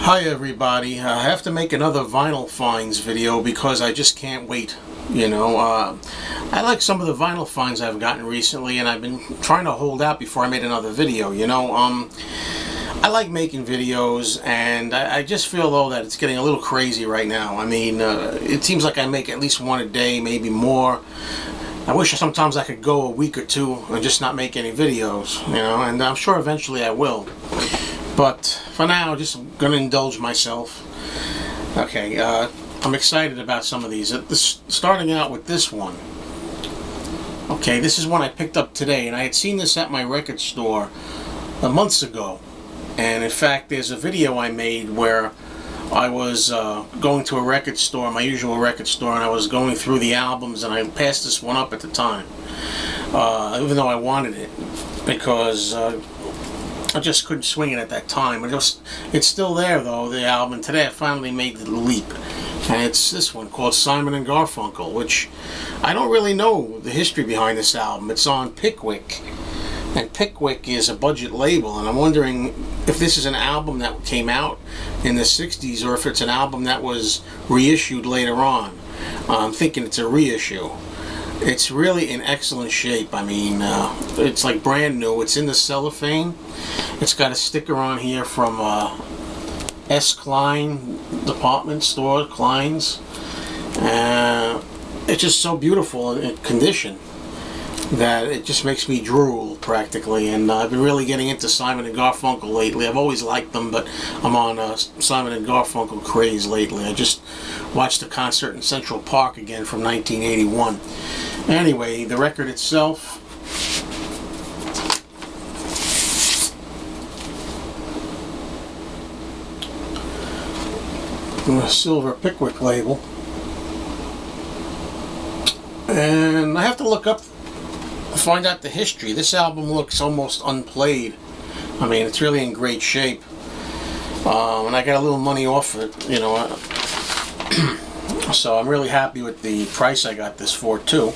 Hi everybody, I have to make another vinyl finds video because I just can't wait. I like some of the vinyl finds I've gotten recently, and I've been trying to hold out before I made another video. I like making videos, and I just feel though that it's getting a little crazy right now. It seems like I make at least one a day, maybe more. I wish sometimes I could go a week or two and just not make any videos, and I'm sure eventually I will. But for now, just going to indulge myself. Okay, I'm excited about some of these. Starting out with this one. Okay, this is one I picked up today, and I had seen this at my record store months ago. And in fact, there's a video I made where I was going to a record store, my usual record store, and I was going through the albums, and I passed this one up at the time. Even though I wanted it, because I just couldn't swing it at that time. It's still there though, the album. Today I finally made the leap. And it's this one called Simon and Garfunkel, which I don't really know the history behind this album. It's on Pickwick. And Pickwick is a budget label, and I'm wondering if this is an album that came out in the 60s or if it's an album that was reissued later on. I'm thinking it's a reissue. It's really in excellent shape. It's like brand new. It's in the cellophane. It's got a sticker on here from S. Klein department store, Klein's. It's just so beautiful in condition that it just makes me drool practically. And I've been really getting into Simon and Garfunkel lately. I've always liked them, but I'm on Simon and Garfunkel craze lately. I just watched a concert in Central Park again from 1981. Anyway, the record itself, a silver Pickwick label, and I have to look up, find out the history. This album looks almost unplayed. It's really in great shape, and I got a little money off it, so I'm really happy with the price I got this for too.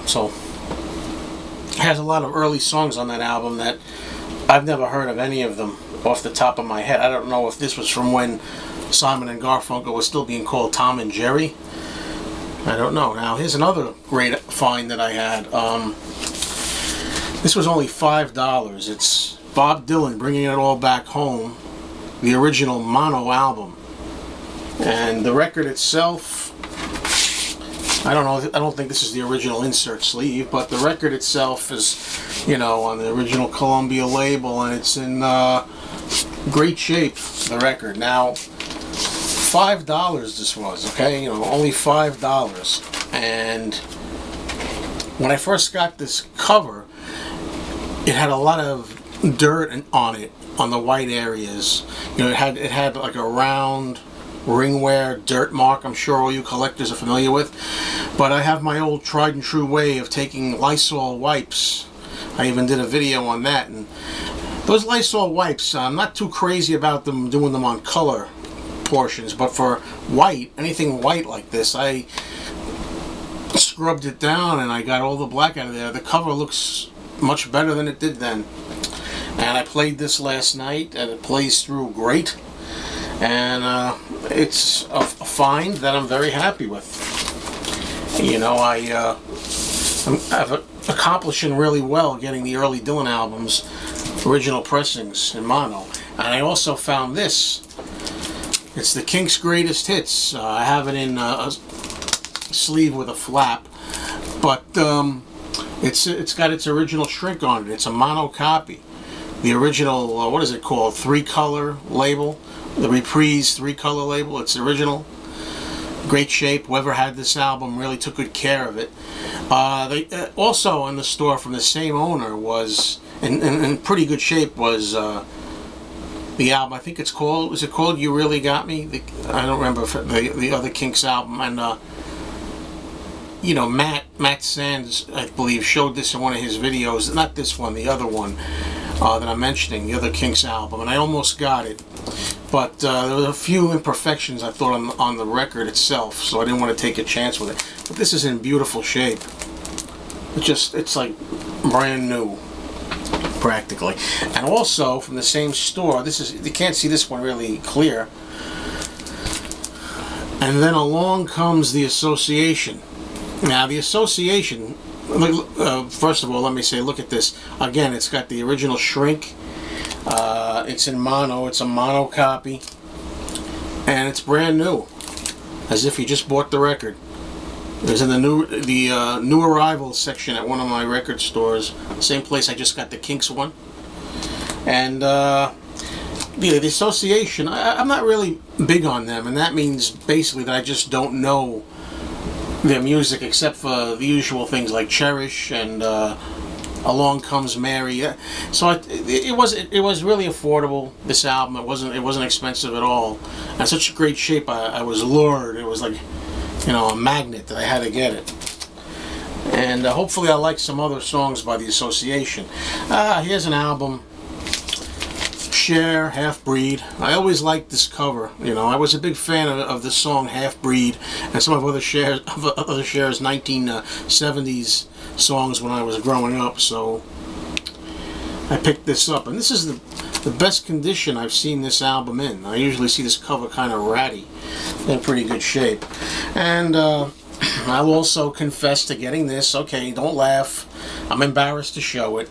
So it has a lot of early songs on that album that I've never heard of any of them off the top of my head. I don't know if this was from when Simon and Garfunkel was still being called Tom and Jerry. I don't know. Now here's another great find that I had. This was only $5. It's Bob Dylan, Bringing It All Back Home, the original mono album. And the record itself, I don't think this is the original insert sleeve, but the record itself is, on the original Columbia label, and it's in great shape, the record. Now, $5 this was, okay? Only $5. And when I first got this cover, it had a lot of dirt on it, on the white areas. It had like a round ringwear dirt mark. I'm sure all you collectors are familiar with. But I have my old tried and true way of taking Lysol wipes. I even did a video on that. And those Lysol wipes, I'm not too crazy about them doing them on color portions, but for white, anything white like this, I scrubbed it down and I got all the black out of there. The cover looks much better than it did then. And I played this last night, and it plays through great. And it's a find that I'm very happy with. I'm accomplishing really well getting the early Dylan albums, original pressings in mono. And I also found this. It's the Kinks' Greatest Hits. I have it in a sleeve with a flap, but it's got its original shrink on it. It's a mono copy. The original, what is it called? 3-color label. The Reprise 3-color label. It's original. Great shape. Whoever had this album really took good care of it. Also in the store from the same owner was, in pretty good shape, was the album. I think it's called, is it called You Really Got Me? I don't remember if the other Kinks album. And Matt Sands, I believe, showed this in one of his videos. Not this one, the other one that I'm mentioning, the other Kinks album, and I almost got it. But there were a few imperfections, I thought, on the record itself, so I didn't want to take a chance with it. But this is in beautiful shape. It's like brand new. practically. And also from the same store, this is, you can't see this one really clear. And then along comes the Association. Now the Association, first of all, let me say, look at this. Again, it's got the original shrink. It's in mono. It's a mono copy, and it's brand new, as if you just bought the record. It was in the new arrivals section at one of my record stores. Same place I just got the Kinks one. And the Association, I'm not really big on them, and that means basically that I just don't know their music except for the usual things like Cherish and Along Comes Mary. So it was really affordable, this album. It wasn't expensive at all. And such great shape, I was lured. It was like, you know, a magnet that I had to get it. And hopefully I like some other songs by the Association. Here's an album, Cher, Half Breed. I always liked this cover. You know, I was a big fan of this song Half Breed and some of other Cher's 1970s songs when I was growing up. So I picked this up, and this is the best condition I've seen this album in. I usually see this cover kind of ratty, in pretty good shape. And I'll also confess to getting this. Okay, don't laugh. I'm embarrassed to show it.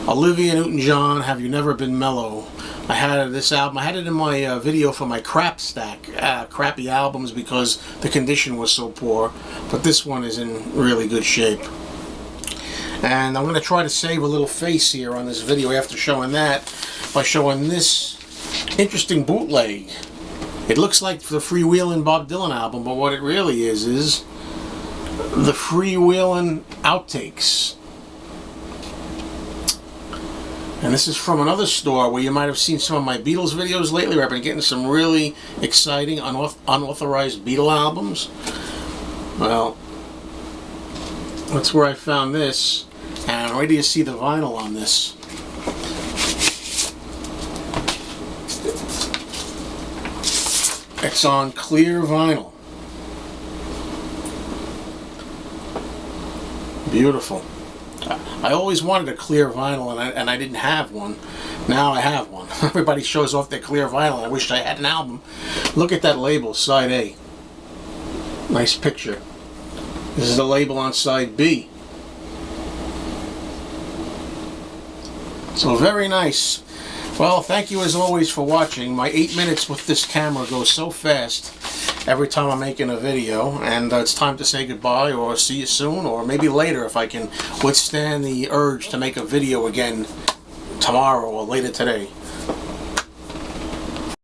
Olivia Newton-John, Have You Never Been Mellow? I had this album. I had it in my video for my crap stack, crappy albums, because the condition was so poor. But this one is in really good shape. And I'm going to try to save a little face here on this video after showing that by showing this interesting bootleg. It looks like the Freewheelin' Bob Dylan album, but what it really is the Freewheelin' Outtakes. And this is from another store where you might have seen some of my Beatles videos lately, where I've been getting some really exciting unauthorized Beatle albums. Well, that's where I found this, and I'm ready to see the vinyl on this. It's on clear vinyl. Beautiful. I always wanted a clear vinyl, and I didn't have one. Now I have one. Everybody shows off their clear vinyl. I wish I had an album. Look at that label, side A. Nice picture. This is the label on side B. So very nice. Well, thank you as always for watching. My 8 minutes with this camera goes so fast every time I'm making a video, and it's time to say goodbye, or see you soon, or maybe later if I can withstand the urge to make a video again tomorrow or later today.